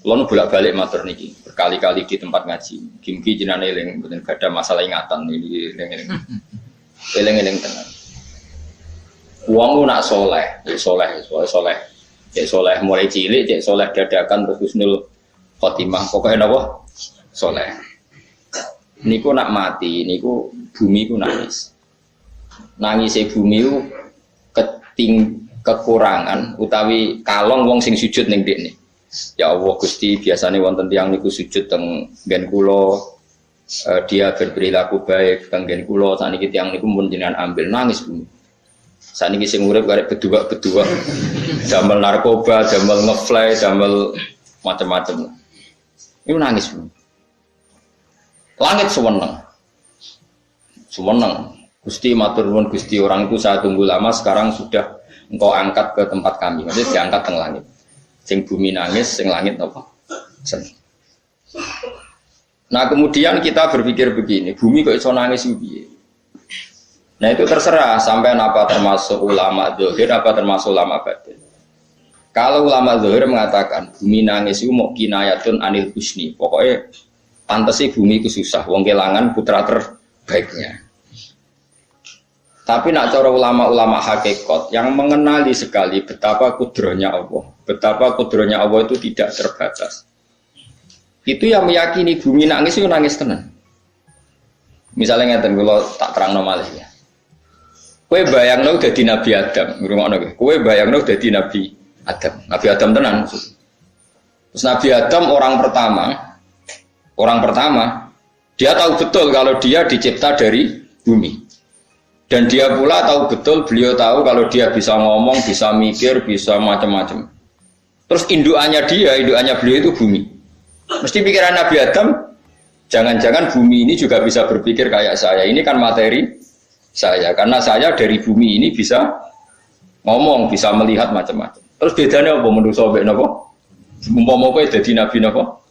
Kalau bolak-balik matur niki berkali-kali di tempat ngaji. Gimki jenane eling mboten gadah masalah ingatan ini eling tenan. Wong nak soleh, soleh mulai cilik, cek soleh dadakan terus husnul khotimah. Pokoknya napa? Soleh. Niku nak mati, niku bumi ku nangis. Nangis bumi ku kekurangan utawi kalong wong sing sujud ning ndekne. Ya Allah Gusti, biasane wonten tiyang niku sujud teng nggen kula, dia berperilaku baik teng nggen kula, sakniki tiyang niku mun jenengan ambil nangis bumi. Sakniki sing urip karek bedua-bedua, damel narkoba, damel ngefly, damel macam-macam. Niku nangis bumi. Langit sewenang. Gusti matur nuwun Gusti, orang itu saya tunggu lama, sekarang sudah engkau angkat ke tempat kami. Maksudnya diangkat ke langit. Sing bumi nangis, sing langit apa? Senang. Nah kemudian kita berpikir begini, bumi kok iso nangis piye? Nah itu terserah sampai apa termasuk ulama zahir, apa termasuk ulama batin. Kalau ulama zahir mengatakan bumi nangis itu mau kinayatun anil husni, pokoknya pantes sih bumi itu susah, wong kelangan putra terbaiknya. Tapi nak cara ulama-ulama hakikat yang mengenali sekali betapa kudrohnya Allah, betapa kudrohnya Allah itu tidak terbatas. Itu yang meyakini bumi nangis itu nangis tenan. Misalnya ngeten kalau tak terang malih ya. Kowe bayangno dadi Nabi Adam, ngrungokno kowe. Kowe bayangno dadi Nabi Adam. Nabi Adam tenan. Terus Nabi Adam orang pertama, dia tahu betul kalau dia dicipta dari bumi. Dan dia pula tahu betul, beliau tahu kalau dia bisa ngomong, bisa mikir, bisa macam-macam. Terus indukannya beliau itu bumi. Mesti pikiran Nabi Adam, jangan-jangan bumi ini juga bisa berpikir kayak saya. Ini kan materi saya, karena saya dari bumi ini bisa ngomong, bisa melihat macam-macam. Terus bedanya apa menurut sobat napa? Umpama kowe dadi Nabi napa?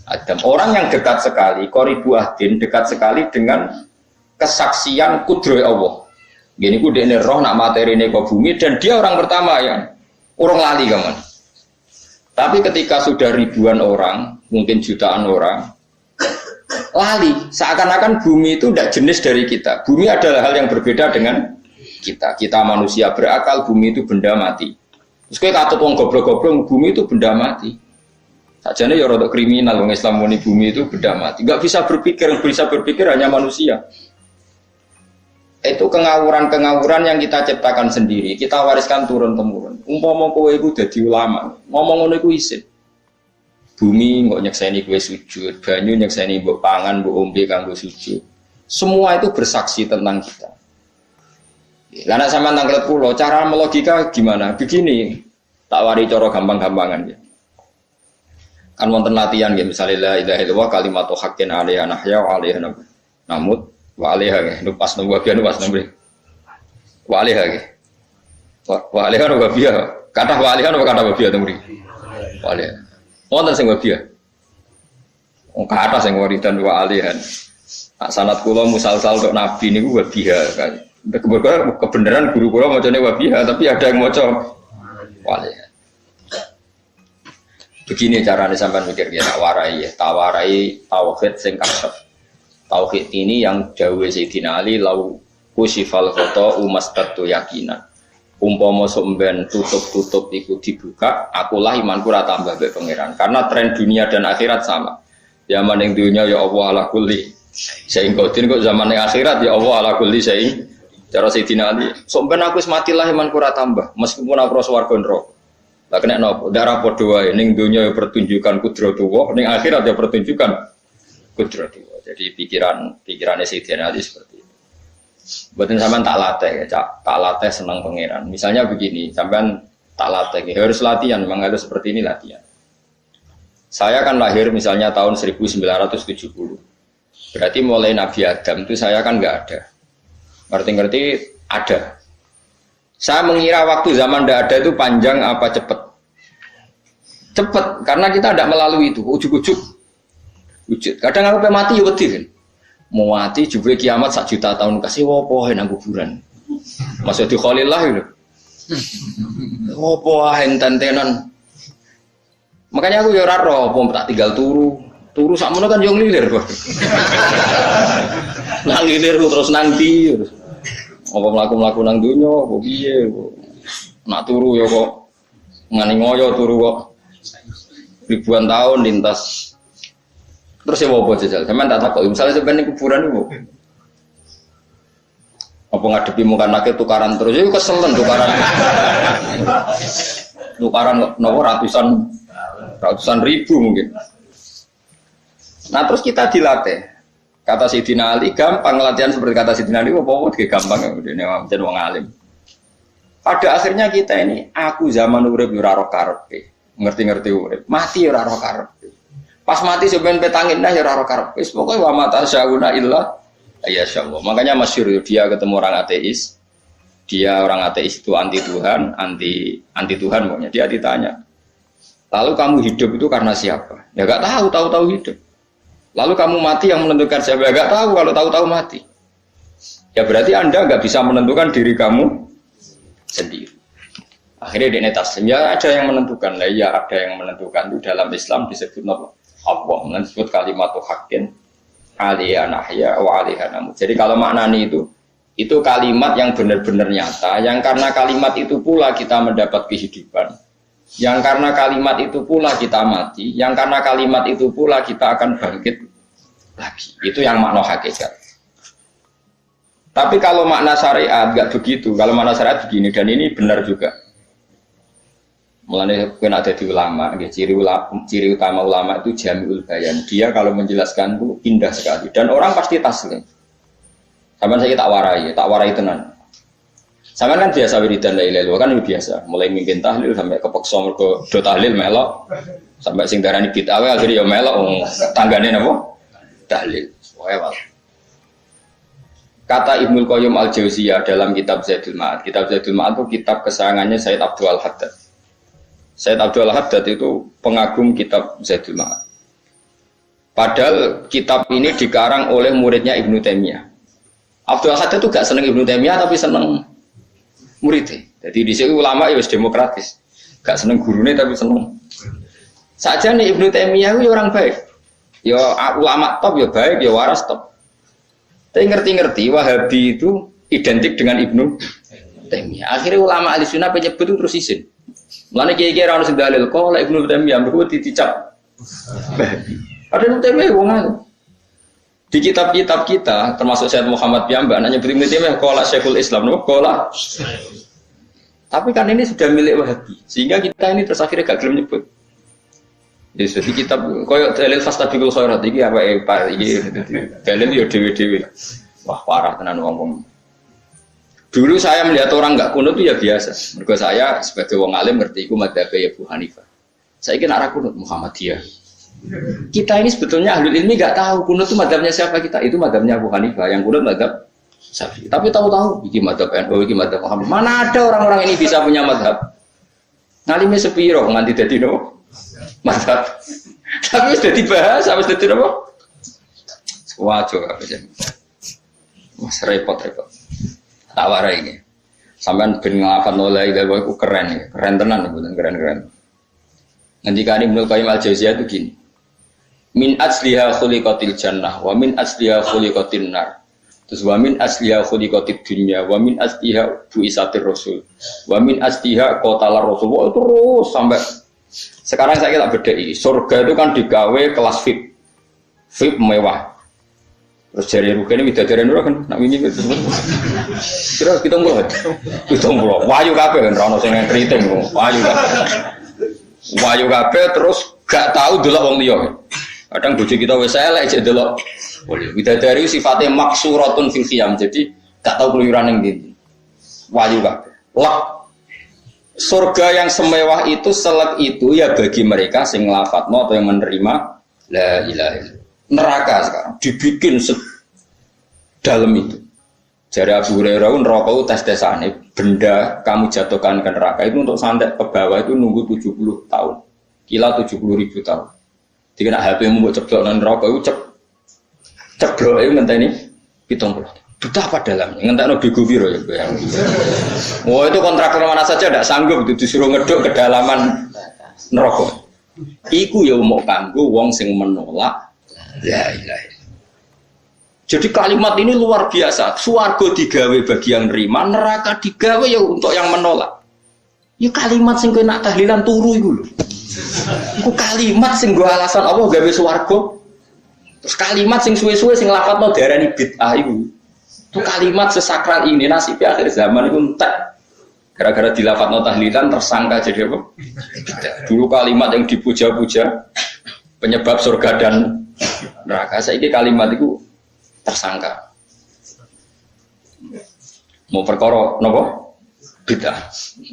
Adam. Orang yang dekat sekali, qoribu ahdin, dekat sekali dengan kesaksian kudroh Allah. Gini ku dekne roh nak materi ini ke bumi dan dia orang pertama yang orang lali kaman. Tapi ketika sudah ribuan orang, mungkin jutaan orang, lali. Seakan-akan bumi itu tidak jenis dari kita. Bumi adalah hal yang berbeda dengan kita. Kita manusia berakal, bumi itu benda mati. Terus kayak katut wong goblok-goblok, bumi itu benda mati. Sajane ya rada kriminal wong Islam muni bumi itu benda mati. Enggak bisa berpikir hanya manusia. Itu kengawuran-kengawuran yang kita ciptakan sendiri, kita wariskan turun-temurun. Umpama kowe iku dadi ulama, ngomong ngono iku isin. Bumi kok nyekseni kowe sujud, banyu nyekseni mbok pangan, mbok ombe kanggo sujud. Semua itu bersaksi tentang kita. Karena sama tanggal pulau, cara melogika gimana? Begini, tak wari cara gampang-gampangan ya. Kan wonten latihan ya, misalnya la ilaha illallah kalimatu haqqin 'alaiha nahya wa 'alaiha namut. Wa alaiha ge pas nunggu biar pas nombre wa alaiha ge wa alaiha no biar kata wa alaiha no kata biar nombre wa alaiha wonten sing biar kata sing wiridan wa alaiha sanad kula musalsal tok nabi niku wa biar kan kebenaran guru kula macane wa biar tapi ada yang maca wa alaiha. Begini caranya sampean mikir ya tawarai tauhid sing kasep. Tauhid ini yang dawuh Sayyidina Ali lau kusifal khoto umastatu yakinan. Umpama somben tutup iku dibuka, akulah imanku ora tambah mbek pangeran. Karena tren dunia dan akhirat sama. Zaman ning dunia ya Allah ala kulli syai'in qadir, kok zaman ning akhirat ya Allah ala kulli syai'in. Cara Sayyidina Ali, somben aku wis matilah imanku ora tambah, meskipun aku swarga neraka. Lah kena napa? Darah padha wae ning dunia ya pertunjukan kudratullah, ning akhirat ya pertunjukan kudratullah. Jadi pikirannya Sayyidina Ali seperti itu. Buatin sampean tak latih senang pangeran. Misalnya begini, sampean tak latih, harus latihan, memang harus seperti ini latihan. Saya kan lahir misalnya tahun 1970. Berarti mulai Nabi Adam itu saya kan nggak ada. Ngerti-ngerti ada. Saya mengira waktu zaman tidak ada itu panjang apa cepat? Cepat, karena kita tidak melalui itu, ujuk-ujuk. Wujud. Kadang aku mati ya wedi kan. Mau mati jebule kiamat 1 juta tahun kasih opo nang kuburan. Masuk di Khalillah lho. Opo enten-tenan. Makanya aku ya ora roh, tak tinggal turu sakmono kan yo nglilir kok. Nang nglilir terus nanti terus. Apa mlaku-mlaku nang donya apa piye kok. Nak turu ya kok ngani ngoyo turu kok. Ribuan tahun lintas. Terus ya apa jajal? Sampeyan tak takok, misalnya sampeyan ning kuburan iku. Apa ngadepi muka nakil tukaran terus itu keselen tukaran. Tukaran nopo ratusan ribu mungkin. Nah terus kita dilatih. Kata Sayyidina Ali gampang latihan seperti kata Sayyidina Ali apa gampang ya udah wong alim. Pada akhirnya kita ini aku zaman urip yo ora ro karepe. Ngerti-ngerti urip. Mati ora ro karepe. Pas mati sampean petangin dah ya ora ro karepe. Wis pokoke wa mata syauna illa ya insyaallah. Makanya masyhur dia ketemu orang ateis. Dia orang ateis itu anti Tuhan, anti Tuhan pokoknya. Dia ditanya. Lalu kamu hidup itu karena siapa? Ya enggak tahu hidup. Lalu kamu mati yang menentukan siapa? Ya enggak tahu kalau tahu-tahu mati. Ya berarti Anda enggak bisa menentukan diri kamu sendiri. Akhirnya dia taslim. Ya ada yang menentukan. Lah ya ada yang menentukan itu dalam Islam disebut apa? Allah disebut kalimat haqqin alaiha nahya wa alaiha namut. Jadi kalau maknanya itu kalimat yang benar-benar nyata, yang karena kalimat itu pula kita mendapat kehidupan, yang karena kalimat itu pula kita mati, yang karena kalimat itu pula kita akan bangkit lagi. Itu yang makna hakikat. Tapi kalau makna syariat enggak begitu. Kalau makna syariat begini, dan ini benar juga. Mulanya kena ada di ulama, ciri utama ulama itu jami'ul bayan. Dia kalau menjelaskan itu indah sekali dan orang pasti taslim. Sampai saya tak warai tenan. Sampai kan biasa wiridan la ilaha illallah kan biasa, mulai mimpin tahlil sampai kepeksa mergo do tahlil melok, sampai sing darani bid'ah akhirnya ya melok tanggane napa? Tahlil. Wae. Kata Ibnu Qayyim Al-Jauziyah dalam kitab Zadul Ma'ad. Kitab Zadul Ma'ad itu kitab kesayangannya Sayyid Abdul Al-Haddad. Sayyid Abdul Haddad itu pengagum kitab Zadul Ma'ad. Padahal kitab ini dikarang oleh muridnya Ibnu Taimiyah. Abdul Haddad itu gak seneng Ibnu Taimiyah tapi seneng muridnya. Jadi di sini ulama ya demokratis. Gak seneng gurunya tapi seneng. Saja nih Ibnu Taimiyah itu orang baik. Ya ulama top ya baik, ya waras top. Tapi ngerti-ngerti Wahabi itu identik dengan Ibnu Taimiyah. Akhirnya ulama ahli sunnah penyebut itu terus izin. Mulane kiai-kiai ra ono sing dalil kok lek Ibnu Taimiyah mergo dicap. Ada Ibnu Taimiyah wong ngono. Di kitab-kitab kita termasuk Syekh Muhammad Piyambak nanya Ibnu Taimiyah qala Syekhul Islam no qala. Tapi kan ini sudah milik Wahabi sehingga kita ini terus akhirnya gak gelem nyebut. Jadi kitab koyo dalil fastabiqul khairat iki apa Pak iki dalil yo dhewe-dhewe. Wah parah tenan wong-wong. Dulu saya melihat orang enggak kunut itu ya biasa. Mergo saya sebagai wong alim ngerti iku madzhab Abu Hanifah. Saya kira arah kunut Muhammadiyah. Kita ini sebetulnya ahli ilmi enggak tahu kunut itu madzhabnya siapa kita. Itu madzhabnya Abu Hanifah, yang kunut madzhab Syafi'i. Tapi tahu-tahu iki madzhab NU, iki madzhab Muhammad. Mana ada orang-orang ini bisa punya madzhab? Ngalime sepiro nganti dadi no? Madzhab. Tapi sudah dibahas, wis dadi apa? Wajo apa sih? Mas repot-repot. Tak warai ini. Sampean ben nglafal la ilaha illallah iku keren ya. Keren tenan mboten keren-keren. Ngendikane Ibnu Qayyim Al-Jauziyah itu gini. Min asliha khuliqatil jannah wa min asliha khuliqatin nar. Terus wa min asliha khuliqatid dunya wa min asliha buisatir rasul. Wa min asliha qatalar rasul. Terus sampai sekarang saya tak bedai. Surga itu kan digawe kelas VIP. VIP mewah. Terus jari rugane widadari ora kan nak wingi terus. Kira 70. 70. Wayu kabeh kan ono sing kriting kok. Wayu kabeh terus gak tahu delok wong liya. Kadang bojo kita wis elek jek delok. Widadari sifatnya maksuratun fil khiyam. Jadi gak tahu keluyuran ning ndi. Wayu kabeh. Lak surga yang semewah itu selek itu ya bagi mereka sing nglafatno atau yang menerima la ilaha illallah. Neraka sekarang dibikin dalam itu. Jari Abu Hurairah neraka itu tes-tesane benda kamu jatuhkan ke neraka itu untuk santet ke bawah itu nunggu 70 tahun. Kila 70.000 tahun. Dikena HP-mu mbok ceblok nang neraka itu cebloke ngenteni 70. Betapa dalamnya ngentekno bego piro ya bayang. Oh itu kontraktor mana saja tidak sanggup itu disuruh ngeduk kedalaman neraka. Iku ya mau kanggo wong sing menolak la ilaha illallah. Jadi kalimat ini luar biasa. Swarga digawe bagi yang nerima, neraka digawe ya untuk yang menolak. Ya kalimat sing kowe nak tahlilan turu iku lho. Iku kalimat sing nggo alasan Allah gawe swarga. Terus kalimat sing suwe-suwe sing lafadzno diarani bid'ah iku. Itu kalimat sesakral ini nasib akhir zaman itu entek. Gara-gara dilafadzno tahlilan tersangka jadi apa? Dulu kalimat yang dipuja-puja penyebab surga dan neraka. Saiki kalimat itu tersangka. Mau perkara napa? Bid'ah.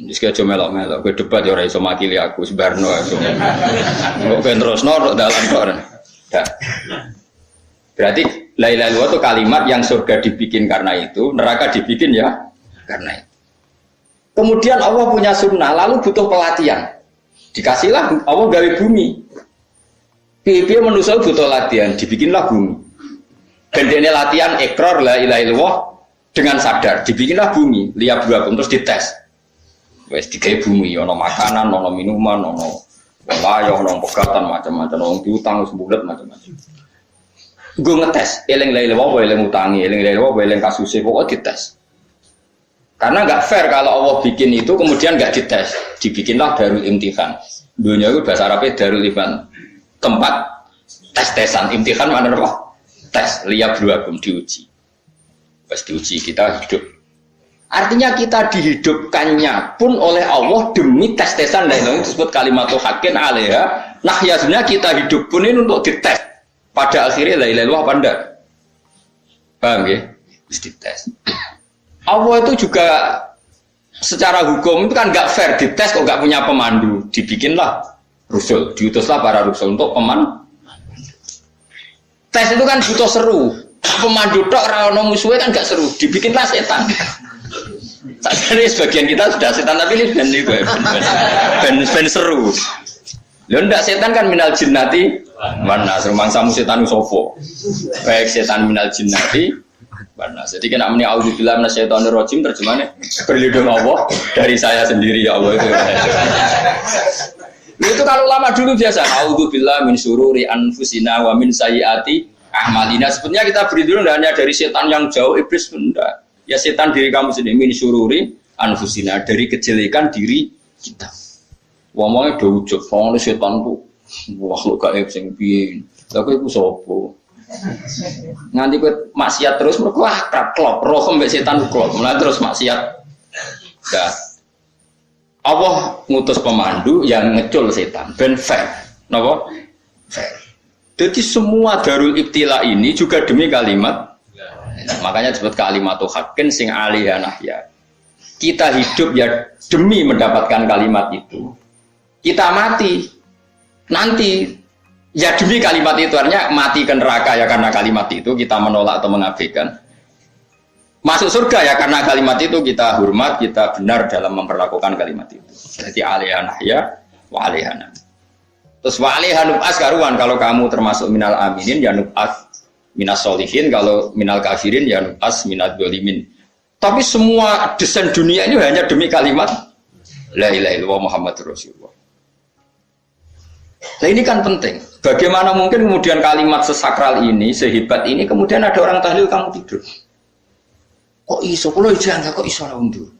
Wis aja melok-melok, kowe debat ya ora iso makili aku sebarno iso. Kok ben terusno dalan kok. Berarti la ilaha illallah itu kalimat yang surga dibikin karena itu, neraka dibikin ya karena itu. Kemudian Allah punya sunnah, lalu butuh pelatihan. Dikasihlah Allah gawe bumi. Piye-piye manusia butuh latihan, dibikinlah bumi. Dan dia latihan ikrar la ilaha illallah dengan sadar, dibikinlah bumi, lihat buakum terus dites. Wes digawe bumi, ono makanan, ono minuman, ono wayah, ono pegatan macam-macam, ono diutang sembulet macam-macam. Gue ngetes, eling la ilaha illallah, eling utangi, eling la ilaha illallah, eling kasusé pokok dites. Karena nggak fair kalau Allah bikin itu kemudian nggak dites, dibikinlah darul imtihan. Dunia itu bahasa Arabnya darul imtihan, tempat tes-tesan. Imtihan mana apa? Tes, lihat buakum diuji. Pas diuji kita hidup. Artinya kita dihidupkannya pun oleh Allah demi tes-tesan dan itu disebut kalimat haqqin alaiha. Nah ya sebenarnya kita hidup pun ini untuk dites. Pada akhirnya la ilaha illallah apa enggak? Paham ya? Terus dites. Allah itu juga secara hukum itu kan nggak fair, dites kok nggak punya pemandu, dibikinlah rusul, diutuslah para rusul untuk pemandu. Tes itu kan butuh seru, pemandu tok ra ono musuhe kan nggak seru, dibikinlah setan. Jadi sebagian kita sudah setan tapi ini ben seru. Lho ndak setan kan minal jinnati mana rumangsamu setan sopo. Baik setan minal jinnati mana. Jadi kena muni auzubillahi minasyaitonir rajim terjemahnya berlindung Allah dari saya sendiri ya Allah itu. Itu kalau lama dulu biasa auzubillahi min syururi anfusina wa min sayyiati a'malina. Sebenarnya kita berlindung hanya dari setan yang jauh, iblis benda. Ya setan diri kamu sendiri min syururi anfusina, dari kejelekan diri kita. Wong-wong do ujug, wong setan ku wah lu gaib sing piye. Lah kowe iku sapa? Nganti kowe maksiat terus mergo akrab klop, roh mbek setan klop. Mulai terus maksiat. Dah. Allah ngutus pemandu yang ngecul setan ben fair. Napa? Fair. Jadi semua darul ibtila ini juga demi kalimat. Makanya disebut kalimatu haqqin sing alaiha nahya. Kita hidup ya demi mendapatkan kalimat itu. Kita mati nanti ya demi kalimat itu, artinya mati ke neraka ya karena kalimat itu kita menolak atau mengabaikan. Masuk surga ya karena kalimat itu kita hormat, kita benar dalam memperlakukan kalimat itu. Jadi alaiha nahya wa alaiha nam. Terus wa alaiha nub'as karuan, kalau kamu termasuk minal aminin ya nub'as minas solihin, kalau minal kafirin ya nub'as minad dzalimin. Tapi semua desain dunia ini hanya demi kalimat la ilaha illallah Muhammadur Rasulullah. Nah ini kan penting. Bagaimana mungkin kemudian kalimat sesakral ini, sehebat ini, kemudian ada orang tahlil kamu tidur. Kok iso? Kalau jangan kok iso lah undur.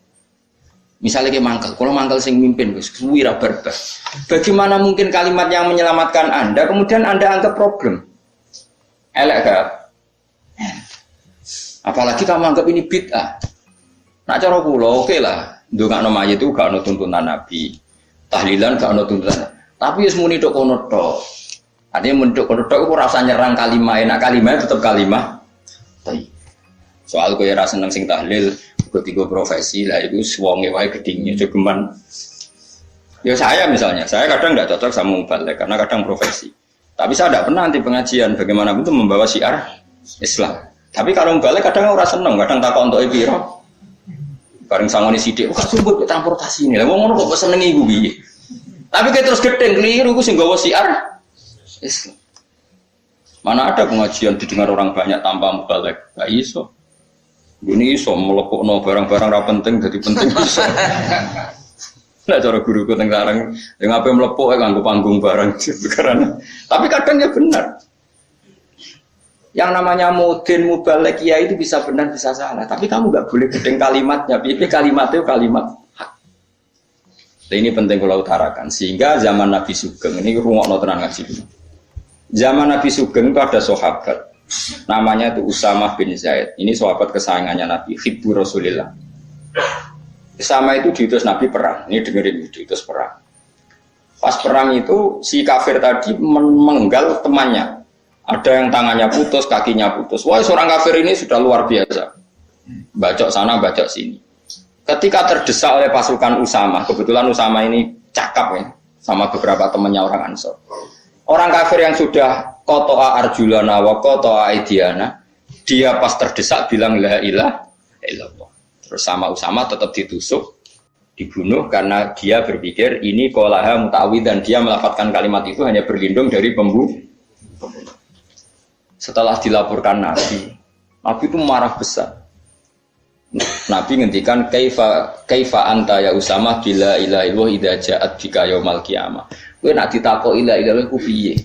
Misalnya kayak mangkal, kalau mangkal sing mimpin, wira barbas. Bagaimana mungkin kalimat yang menyelamatkan Anda, kemudian Anda anggap problem? Elek gak? Apalagi kamu anggap ini bid'ah. Nak cara kula oke lah. Ndongakno mayit itu gak ono tuntunan Nabi. Tahlilan gak ono tuntunan. Tapi wis muni tok kono tok. Artinya muni tok kono tok ora usah nyerang kalimah, enak kalimah tetap kalimah. Tapi soal kowe ora seneng sing tahlil, ketiga profesi lah itu wonge wae gedingnya jogeman. Ya saya misalnya, saya kadang enggak cocok sama mubalik karena kadang profesi. Tapi saya tidak pernah anti pengajian bagaimana itu membawa syiar Islam. Tapi kalau mubalik kadang ora seneng, kadang takon untuk piro. Bareng sangone sithik, kok sumbut transportasi ini. Lah wong ngono kok seneng iku piye? Tapi kayak terus gedeng keliru, gue sih gawa siar Islam. Mana ada pengajian didengar orang banyak tanpa mubalik? Gak iso. Ini iso melepukno barang-barang ra penting jadi penting iso. Nah, cara guruku teng sarang, yang apa melepuk nganggo panggung barang karena. Tapi kadang ya benar. Yang namanya mudin mubalek ya itu bisa benar bisa salah. Tapi kamu nggak boleh gedeng kalimatnya. Tapi kalimat itu kalimat hak. Nah, ini penting kalau utarakan. Sehingga zaman Nabi Sugeng ini rungokno tenan ngaji dulu. Zaman Nabi Sugeng itu ada sahabat. Namanya itu Usamah bin Zaid. Ini sahabat kesayangannya Nabi, hibbu Rasulillah. Sama itu diutus Nabi perang. Ini dengerin, diutus perang. Pas perang itu si kafir tadi mengenggal temannya. Ada yang tangannya putus, kakinya putus. Wah, seorang kafir ini sudah luar biasa. Bacok sana, bacok sini. Ketika terdesak oleh pasukan Usamah, kebetulan Usamah ini cakap ya, sama beberapa temannya orang Ansor. Orang kafir yang sudah kotoa arjulana wa kotoa aidiana, dia pas terdesak bilang la ilaha illallah. Terus sama Usamah tetap ditusuk, dibunuh karena dia berpikir ini qolaha muta'awid dan dia melafadzkan kalimat itu hanya berlindung dari pembunuh. Setelah dilaporkan Nabi itu marah besar. Nabi ngendikan kaifa anta ya Usamah bila ilaha illallah idza ja'at bika yaumil qiyamah. Kowe nek ditakoki la ilaha illallah ku piye?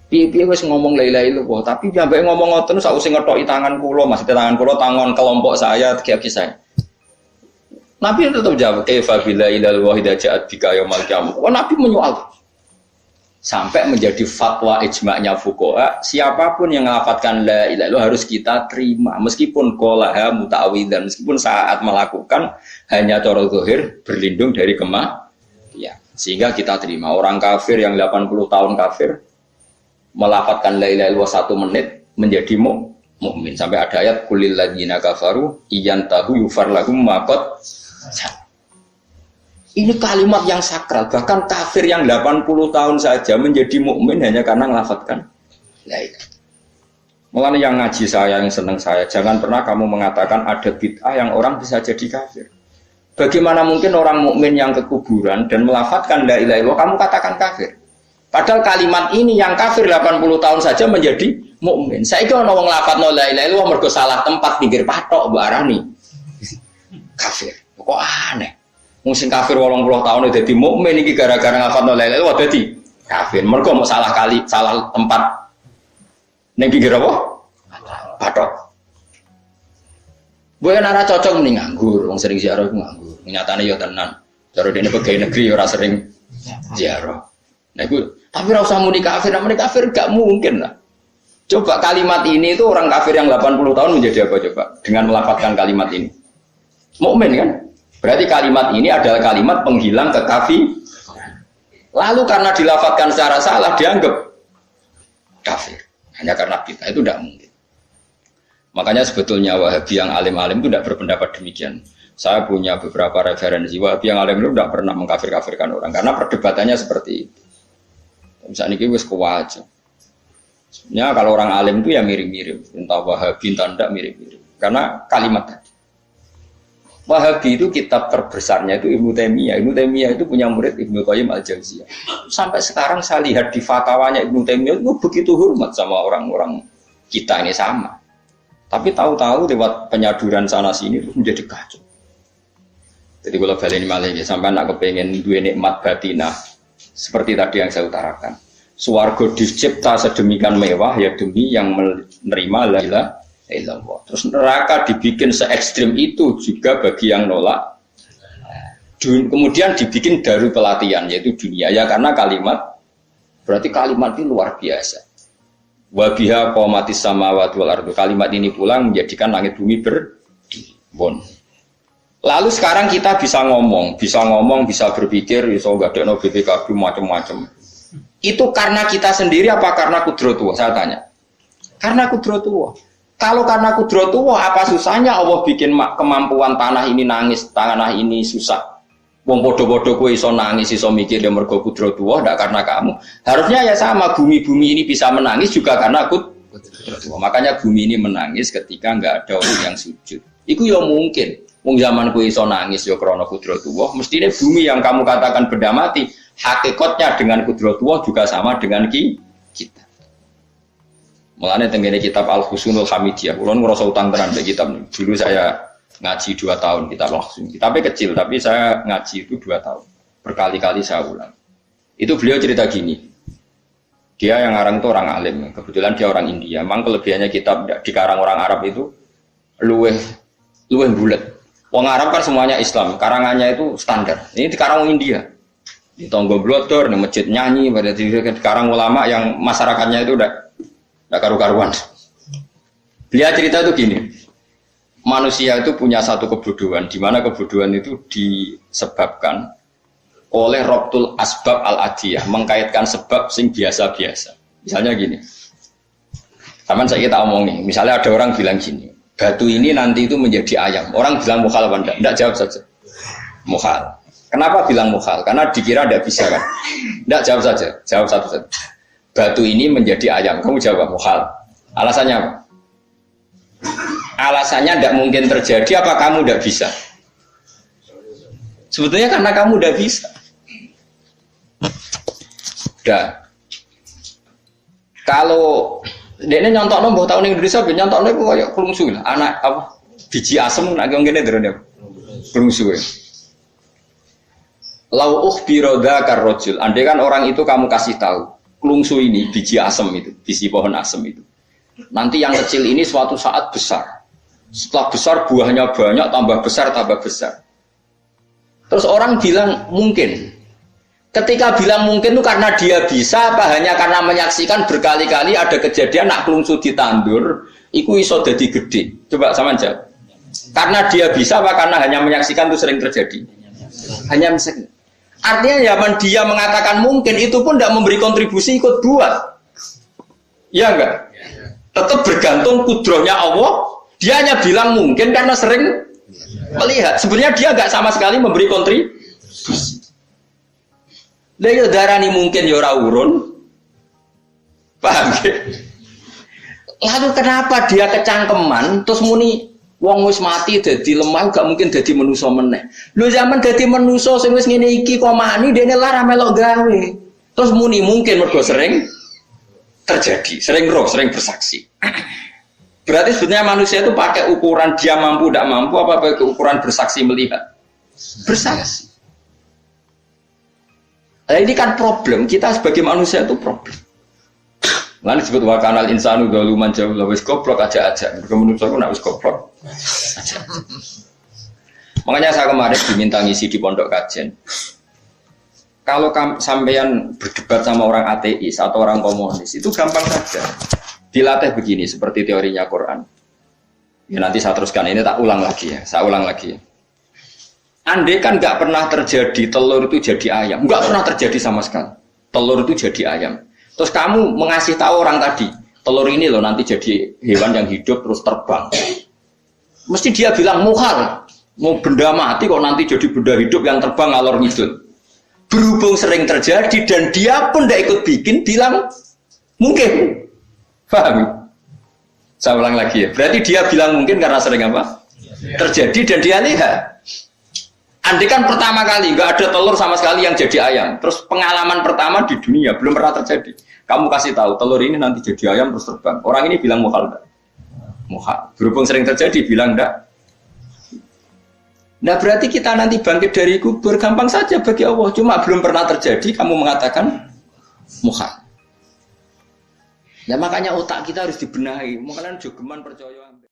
Piye wis ngomong la ilaha illallah, tapi sampai ngomong ngoten sausé ngethoki tangan kula, maksudnya tangan kula tangan kelompok saya, kaki saya. Nabi tetap jawab kaifa bila ilaha illallah idza ja'at bika yaumil qiyamah. Oh, Nabi menyoal. Sampai menjadi fatwa ijma'nya fuqaha, siapapun yang melafadzkan la ilaha illallah harus kita terima meskipun qolaha muta'awwidzan, meskipun saat melakukan hanya cara zahir berlindung dari ya, sehingga kita terima. Orang kafir yang 80 tahun kafir melafadzkan la ilaha illallah 1 menit menjadi mukmin. Sampai ada ayat qulil ladzina kafaru iyantahu yufar lahum ma qad. Ini kalimat yang sakral, bahkan kafir yang 80 tahun saja menjadi mukmin hanya karena melafadzkan la ilaha. Mulane yang ngaji saya, yang senang saya, jangan pernah kamu mengatakan ada bid'ah yang orang bisa jadi kafir. Bagaimana mungkin orang mukmin yang ke kuburan dan melafadzkan la ilaha illallah kamu katakan kafir? Padahal kalimat ini yang kafir 80 tahun saja menjadi mukmin. Saiki ana wong lafadzno la ilaha illallah mergo salah tempat pinggir patok mbok arani kafir. Kok aneh. Wong sing kafir 80 tahun dadi mukmin iki gara-gara ngafalno la ilaha illallah dadi kafir. Mergo mau salah tempat ning pinggir apa? Patok. Bukan arah cocok mending nganggur, wong sering ziarah iku nganggur. Nyatane ya tenan. Cara dene pegawai negeri ora sering ziarah. Nah iku tapi ora usah muni kafir, nek muni kafir gak mungkin lah. Coba kalimat ini itu orang kafir yang 80 tahun menjadi apa coba dengan melafadzkan kalimat ini? Mukmin kan? Berarti kalimat ini adalah kalimat penghilang kekafir. Lalu karena dilafadzkan secara salah dianggap kafir. Hanya karena kita itu tidak mungkin. Makanya sebetulnya Wahabi yang alim-alim itu tidak berpendapat demikian. Saya punya beberapa referensi Wahabi yang alim itu tidak pernah mengkafir-kafirkan orang karena perdebatannya seperti itu. Misalnya ini wis kuwaja. Sebenarnya kalau orang alim itu ya mirip-mirip, entah Wahabi entah tidak mirip-mirip. Karena kalimat tadi. Wahabi itu kitab terbesarnya itu Ibnu Taimiyah. Ibnu Taimiyah itu punya murid Ibnu Qayyim Al-Jauziyah. Sampai sekarang saya lihat di fatwanya Ibnu Taimiyah itu begitu hormat sama orang-orang kita ini sama. Tapi tahu-tahu lewat penyaduran sana sini itu menjadi kacau. Jadi kalau balik ini malah ya, sampai nak kepengen dua nikmat batinah seperti tadi yang saya utarakan. Swarga dicipta sedemikian mewah ya demi yang menerima la ilaha illallah. Terus neraka dibikin se ekstrim itu juga bagi yang nolak. Kemudian dibikin darul pelatihan yaitu dunia ya karena kalimat berarti kalimat ini luar biasa. Wa biha qamatis samawati wal ardu. Kalimat ini pulang menjadikan langit bumi berdiri. Lalu sekarang kita bisa ngomong, bisa berpikir, iso gadekno BPKB macam-macam. Itu karena kita sendiri apa karena kudratullah? Saya tanya. Karena kudratullah. Kalau karena kudratullah, apa susahnya Allah bikin kemampuan tanah ini nangis, tanah ini susah. Wong podo-podo kowe iso nangis, iso mikir ya mergo kudratullah, ndak karena kamu. Harusnya ya sama, bumi-bumi ini bisa menangis juga karena kudratullah. Makanya bumi ini menangis ketika enggak ada orang yang sujud. Iku ya mungkin. Wong zaman kowe iso nangis ya krana kudratullah, mestine bumi yang kamu katakan benda mati, hakikatnya dengan kudratullah juga sama dengan kita. Mulane tengene kitab Al-Husunul Hamidiyah, kula ngrasa utang tenan mbek kitab niku. Dulu saya ngaji 2 tahun kitab langsung. Kitabnya kecil tapi saya ngaji itu 2 tahun. berkali-kali saya ulang. Itu beliau cerita gini. Dia yang ngarang itu orang alim, kebetulan dia orang India. Memang kelebihannya kitab dikarang orang Arab itu luweh bulat. Wong Arab kan semuanya Islam, karangannya itu standar. Ini dikarang orang India. Di tonggo blodor, di masjid nyanyi, pada dikarang ulama yang masyarakatnya itu udah karu-karuan. Beliau cerita itu gini. Manusia itu punya satu kebodohan, di mana kebodohan itu disebabkan oleh Rabtul Asbab Al-Adiyah, mengkaitkan sebab sing biasa-biasa. Misalnya gini, taman saya kita omongin, misalnya ada orang bilang gini, batu ini nanti itu menjadi ayam. Orang bilang mukhal apa enggak? Enggak, jawab saja. Mukhal. Kenapa bilang mukhal? Karena dikira enggak bisa kan? Enggak, jawab saja. Jawab satu saja. Batu ini menjadi ayam. Kamu jawab mukhal. Alasannya apa? Alasannya enggak mungkin terjadi, apa kamu enggak bisa? Sebetulnya karena kamu enggak bisa. Udah. Kalau dia ini nyontok nombor tahun Indonesia, nyontok nombor kayak kelungsu lah. Anak apa? Biji asem, nak yang gini terus dia kelungsu. Lau ukhbiroda karrojul. Andai kan orang itu kamu kasih tahu, kelungsu ini biji asem itu, biji pohon asem itu. Nanti yang kecil ini suatu saat besar. Setelah besar buahnya banyak, tambah besar, tambah besar. Terus orang bilang mungkin. Ketika bilang mungkin itu karena dia bisa, apa hanya karena menyaksikan berkali-kali ada kejadian nak kelungsu ditandur, iku iso dadi gede. Coba sama aja. Karena dia bisa, apa karena hanya menyaksikan itu sering terjadi? Hanya menyaksikan. Artinya zaman dia mengatakan mungkin itu pun tidak memberi kontribusi ikut buat. Iya enggak? Tetap bergantung kudrohnya Allah. Dia hanya bilang mungkin karena sering melihat. Sebenarnya dia enggak sama sekali memberi kontribusi. Lha darani mungkin ya ora urun. Paham ya? Lalu kenapa dia kecangkeman terus muni wong wis mati dadi lemah gak mungkin dadi manusa meneh. Lho zaman dadi manusa sing wis ngene iki kok mani dene lara melok gawe. Terus muni mungkin mergo sering terjadi, sering roh, sering bersaksi. Berarti sebenarnya manusia itu pakai ukuran dia mampu tidak mampu apa pakai ukuran bersaksi melihat? Bersaksi. Nah, ini kan problem, kita sebagai manusia itu problem. Lalu disebut wakanal insanu daluman jauh wis goblok aja. Mergo manusia ku nek wis goblok aja. Makanya saya kemarin diminta ngisi di pondok kajian. Kalau sampean berdebat sama orang ateis atau orang komunis itu gampang saja. Dilatih begini seperti teorinya Quran. Ya nanti saya teruskan ini tak ulang lagi ya. Saya ulang lagi ya. Andai kan nggak pernah terjadi telur itu jadi ayam, nggak pernah terjadi sama sekali. Telur itu jadi ayam. Terus kamu mengasih tahu orang tadi, telur ini loh nanti jadi hewan yang hidup terus terbang. Mesti dia bilang mukhal, mau benda mati kok nanti jadi benda hidup yang terbang ngalor ngidul. Berhubung sering terjadi dan dia pun tidak ikut bikin, bilang mungkin. Paham? Saya ulang lagi ya. Berarti dia bilang mungkin karena sering apa? Terjadi dan dia lihat. Andai kan pertama kali nggak ada telur sama sekali yang jadi ayam, terus pengalaman pertama di dunia belum pernah terjadi. Kamu kasih tahu telur ini nanti jadi ayam terus terbang. Orang ini bilang mukhal enggak? Mukhal. Berhubung sering terjadi bilang enggak. Nah berarti kita nanti bangkit dari kubur gampang saja bagi Allah. Cuma belum pernah terjadi kamu mengatakan mukhal. Nah makanya otak kita harus dibenahi. Makanya jogeman percaya.